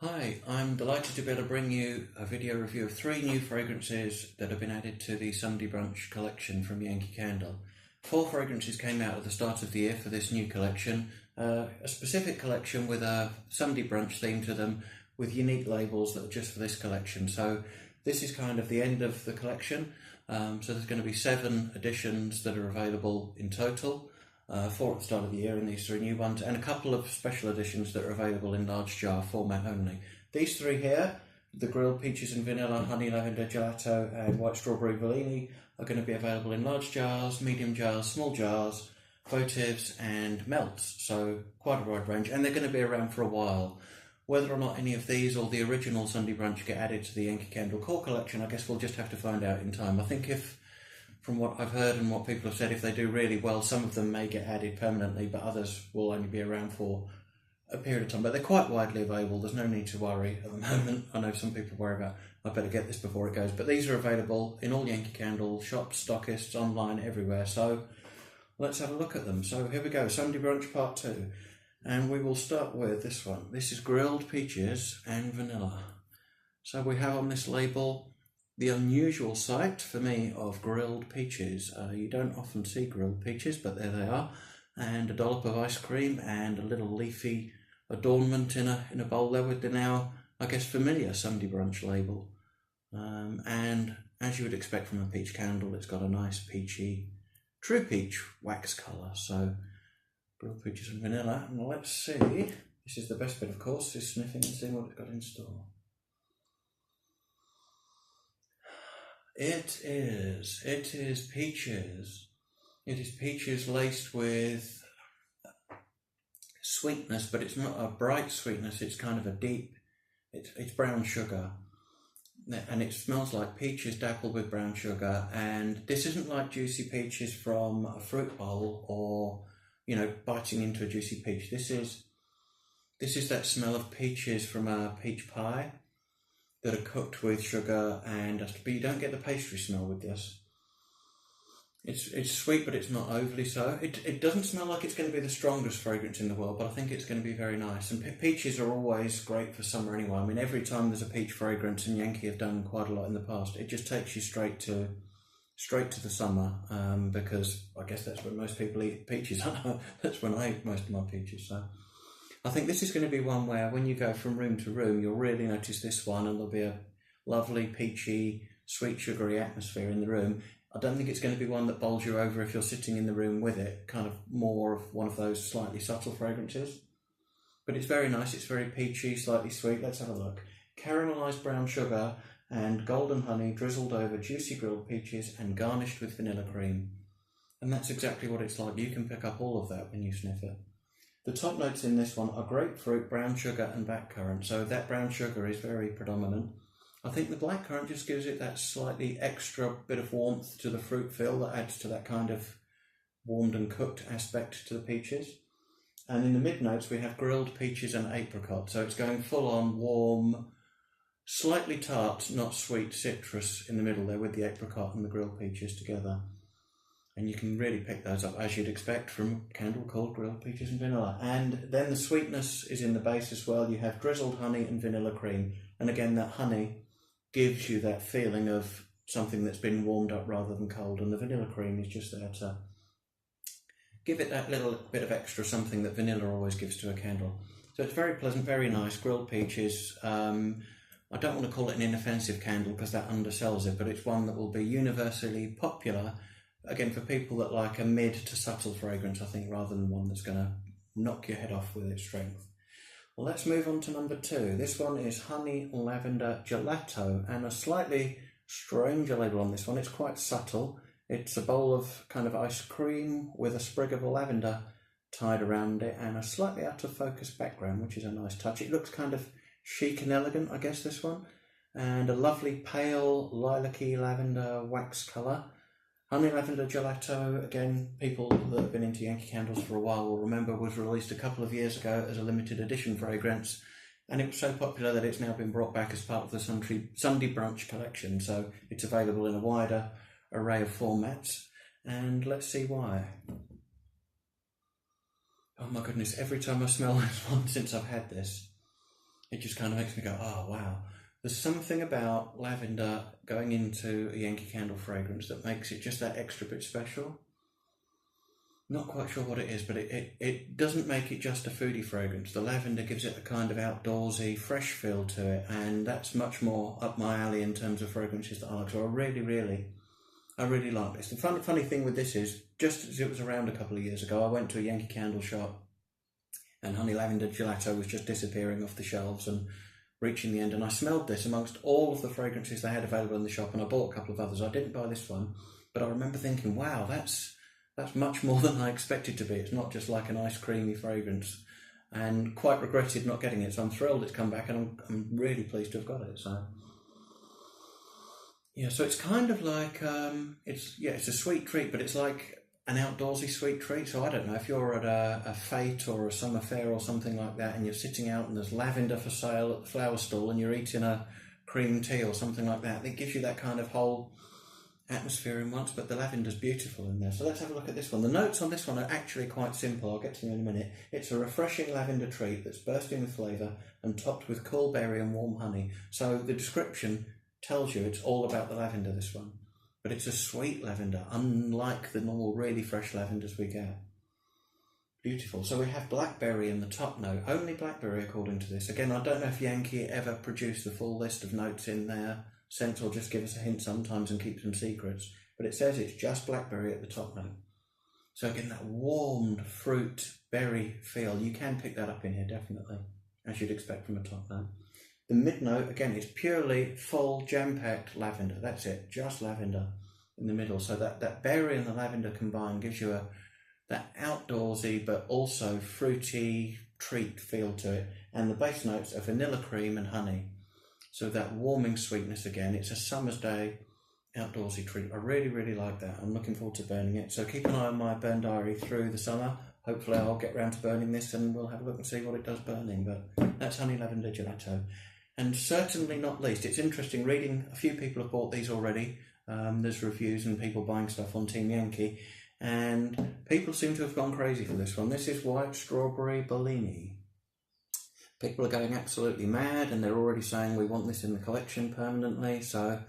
Hi, I'm delighted to be able to bring you a video review of 3 new fragrances that have been added to the Sunday Brunch collection from Yankee Candle. 4 fragrances came out at the start of the year for this new collection, a specific collection with a Sunday Brunch theme to them with unique labels that are just for this collection. So this is kind of the end of the collection. So there's going to be 7 editions that are available in total. 4 at the start of the year in these 3 new ones, and a couple of special editions that are available in large jar format only. These 3 here, the grilled peaches and vanilla, honey lavender gelato and white strawberry Bellini, are going to be available in large jars, medium jars, small jars, votives and melts, so quite a wide range, and they're going to be around for a while. Whether or not any of these or the original Sunday Brunch get added to the Yankee Candle core collection, I guess we'll just have to find out in time. I think from what I've heard and what people have said, if they do really well, some of them may get added permanently, but others will only be around for a period of time. But they're quite widely available. There's no need to worry at the moment. I know some people worry about, I better get this before it goes. But these are available in all Yankee Candle shops, stockists, online, everywhere. So let's have a look at them. So here we go, Sunday Brunch Part 2. And we will start with this one. This is grilled peaches and vanilla. So we have on this label the unusual sight for me of grilled peaches. You don't often see grilled peaches, but there they are, and a dollop of ice cream and a little leafy adornment in a bowl there with the now, I guess, familiar Sunday Brunch label. And as you would expect from a peach candle, it's got a nice peachy, true peach wax colour. So grilled peaches and vanilla. And let's see. This is the best bit, of course, is sniffing and seeing what it's got in store. It is peaches. It is peaches laced with sweetness, but it's not a bright sweetness, it's kind of a deep, it's brown sugar. And it smells like peaches dappled with brown sugar. And this isn't like juicy peaches from a fruit bowl or, biting into a juicy peach. This is that smell of peaches from a peach pie that are cooked with sugar, but you don't get the pastry smell with this. It's sweet, but it's not overly so. It doesn't smell like it's going to be the strongest fragrance in the world, but I think it's going to be very nice. And peaches are always great for summer anyway. I mean, every time there's a peach fragrance, and Yankee have done quite a lot in the past, it just takes you straight to the summer, because I guess that's when most people eat peaches. That's when I eat most of my peaches. So I think this is going to be one where when you go from room to room, you'll really notice this one, and there'll be a lovely peachy, sweet, sugary atmosphere in the room. I don't think it's going to be one that bowls you over if you're sitting in the room with it, kind of more of one of those slightly subtle fragrances. But it's very nice, it's very peachy, slightly sweet. Let's have a look. Caramelised brown sugar and golden honey drizzled over juicy grilled peaches and garnished with vanilla cream. And that's exactly what it's like. You can pick up all of that when you sniff it. The top notes in this one are grapefruit, brown sugar and blackcurrant, so that brown sugar is very predominant. I think the blackcurrant just gives it that slightly extra bit of warmth to the fruit feel that adds to that kind of warmed and cooked aspect to the peaches. And in the mid notes we have grilled peaches and apricot, so it's going full on warm, slightly tart, not sweet citrus in the middle there with the apricot and the grilled peaches together. And you can really pick those up as you'd expect from a candle called grilled peaches and vanilla. And then the sweetness is in the base as well. You have drizzled honey and vanilla cream. And again, that honey gives you that feeling of something that's been warmed up rather than cold. And the vanilla cream is just there to give it that little bit of extra something that vanilla always gives to a candle. So it's very pleasant, very nice. Grilled peaches. I don't want to call it an inoffensive candle because that undersells it, but it's one that will be universally popular. Again, for people that like a mid to subtle fragrance, I think, rather than one that's going to knock your head off with its strength. Well, let's move on to number 2. This one is Honey Lavender Gelato, and a slightly stranger label on this one. It's quite subtle. It's a bowl of kind of ice cream with a sprig of lavender tied around it and a slightly out of focus background, which is a nice touch. It looks kind of chic and elegant, I guess, this one. And a lovely pale lilac-y lavender wax colour. Honey Lavender Gelato, again, people that have been into Yankee Candles for a while will remember, was released a couple of years ago as a limited edition fragrance, and it was so popular that it's now been brought back as part of the Sunday Brunch collection, so it's available in a wider array of formats, and let's see why. Oh my goodness, every time I smell this one since I've had this, It just kind of makes me go, oh wow. There's something about lavender going into a Yankee Candle fragrance that makes it just that extra bit special. Not quite sure what it is, but it doesn't make it just a foodie fragrance. The lavender gives it a kind of outdoorsy, fresh feel to it, and that's much more up my alley in terms of fragrances that I like. So I really like this. The funny thing with this is, just as it was around a couple of years ago, I went to a Yankee Candle shop, and Honey Lavender Gelato was just disappearing off the shelves and reaching the end, and I smelled this amongst all of the fragrances they had available in the shop, and I bought a couple of others. I didn't buy this one, but I remember thinking, wow, that's much more than I expected to be. It's not just like a nice creamy fragrance, and quite regretted not getting it. So I'm thrilled it's come back, and I'm really pleased to have got it. So yeah, so it's kind of like it's a sweet treat, but it's like an outdoorsy sweet treat. So I don't know if you're at a fete or a summer fair or something like that, and you're sitting out and there's lavender for sale at the flower stall, and you're eating a cream tea or something like that. It gives you that kind of whole atmosphere in once, but the lavender's beautiful in there. So let's have a look at this one. The notes on this one are actually quite simple. I'll get to them in a minute. It's a refreshing lavender treat that's bursting with flavour and topped with cool berry and warm honey. So the description tells you it's all about the lavender, this one. But it's a sweet lavender, unlike the normal really fresh lavenders we get. Beautiful. So we have blackberry in the top note. Only blackberry according to this. Again, I don't know if Yankee ever produced the full list of notes in their scent or just give us a hint sometimes and keep some secrets. But it says it's just blackberry at the top note. So again, that warmed fruit berry feel, you can pick that up in here definitely, as you'd expect from a top note. The mid note, again, is purely full jam-packed lavender. That's it, just lavender in the middle. So that berry and the lavender combined gives you that outdoorsy but also fruity treat feel to it. And the base notes are vanilla cream and honey. So that warming sweetness again. It's a summer's day outdoorsy treat. I really, really like that. I'm looking forward to burning it. So keep an eye on my burn diary through the summer. Hopefully I'll get round to burning this and we'll have a look and see what it does burning. But that's Honey Lavender Gelato. And certainly not least, it's interesting reading, a few people have bought these already. There's reviews and people buying stuff on Team Yankee. And people seem to have gone crazy for this one. This is White Strawberry Bellini. People are going absolutely mad and they're already saying we want this in the collection permanently. So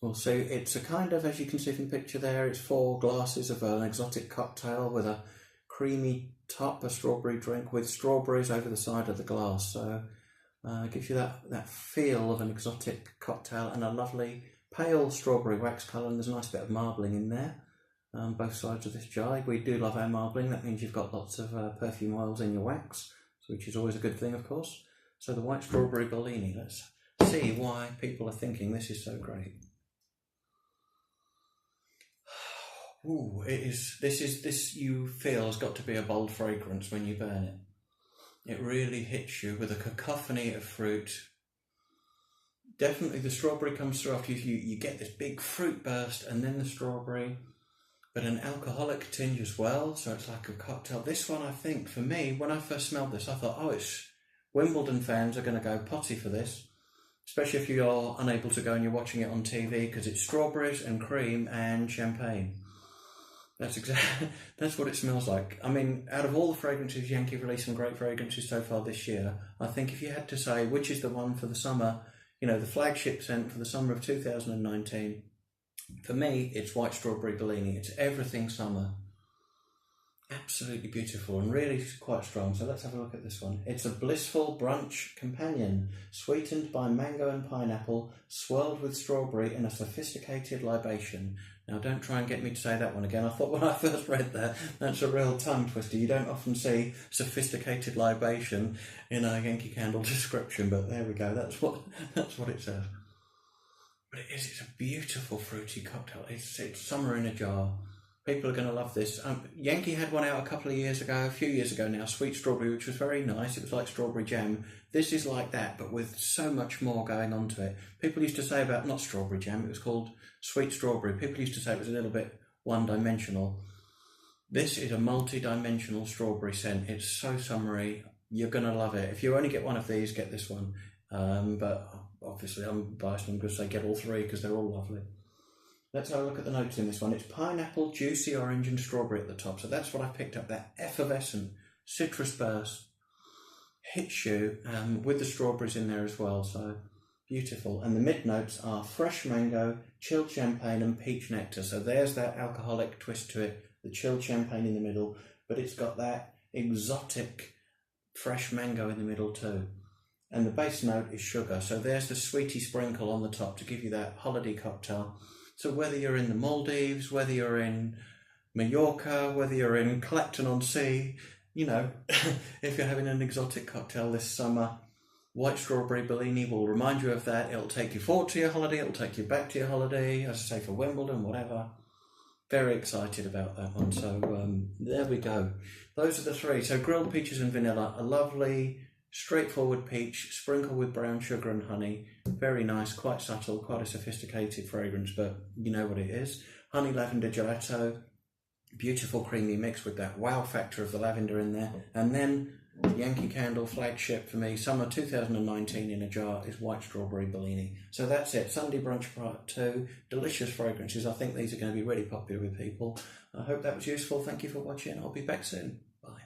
we'll see. It's a kind of, as you can see from the picture there, it's 4 glasses of an exotic cocktail with a creamy top, a strawberry drink with strawberries over the side of the glass. So gives you that feel of an exotic cocktail and a lovely pale strawberry wax colour, and there's a nice bit of marbling in there, both sides of this jar. We do love our marbling. That means you've got lots of perfume oils in your wax, which is always a good thing, of course. So the White Strawberry Bellini, let's see why people are thinking this is so great. Ooh, this you feel has got to be a bold fragrance when you burn it. It really hits you with a cacophony of fruit. Definitely the strawberry comes through after you get this big fruit burst and then the strawberry, but an alcoholic tinge as well, so it's like a cocktail. This one, I think, for me, when I first smelled this, I thought, oh, it's Wimbledon fans are going to go potty for this, especially if you're unable to go and you're watching it on TV, because it's strawberries and cream and champagne. That's what it smells like. I mean, out of all the fragrances, Yankee released some great fragrances so far this year. I think if you had to say which is the one for the summer, the flagship scent for the summer of 2019, for me, it's White Strawberry Bellini. It's everything summer. Absolutely beautiful and really quite strong. So let's have a look at this one. It's a blissful brunch companion, sweetened by mango and pineapple, swirled with strawberry in a sophisticated libation. Now, don't try and get me to say that one again. I thought when I first read that's a real tongue twister. You don't often see sophisticated libation in a Yankee Candle description, but there we go. That's what it says. But it's a beautiful fruity cocktail. It's summer in a jar. People are going to love this. Yankee had one out a few years ago now, Sweet Strawberry, which was very nice. It was like strawberry jam. This is like that, but with so much more going on to it. People used to say about, not strawberry jam, it was called Sweet Strawberry. People used to say it was a little bit one-dimensional. This is a multi-dimensional strawberry scent. It's so summery. You're going to love it. If you only get one of these, get this one. But obviously I'm biased. I'm going to say get all 3 because they're all lovely. Let's have a look at the notes in this one. It's pineapple, juicy orange and strawberry at the top. So that's what I picked up, that effervescent citrus burst. hits you with the strawberries in there as well, so beautiful. And the mid notes are fresh mango, chilled champagne and peach nectar. So there's that alcoholic twist to it, the chilled champagne in the middle, but it's got that exotic fresh mango in the middle too. And the base note is sugar, so there's the sweetie sprinkle on the top to give you that holiday cocktail. So whether you're in the Maldives, whether you're in Mallorca, whether you're in Clacton-on-Sea, you know, if you're having an exotic cocktail this summer, white strawberry Bellini will remind you of that. It'll take you forward to your holiday, it'll take you back to your holiday, as I say, for Wimbledon, whatever. Very excited about that one. So there we go. Those are the three. So grilled peaches and vanilla, a lovely, straightforward peach, sprinkled with brown sugar and honey. Very nice, quite subtle, quite a sophisticated fragrance, but you know what it is. Honey lavender gelato, beautiful creamy mix with that wow factor of the lavender in there. And then Yankee Candle flagship for me, summer 2019 in a jar, is white strawberry Bellini. So that's it, Sunday brunch part 2, delicious fragrances. I think these are going to be really popular with people. I hope that was useful. Thank you for watching. I'll be back soon. Bye.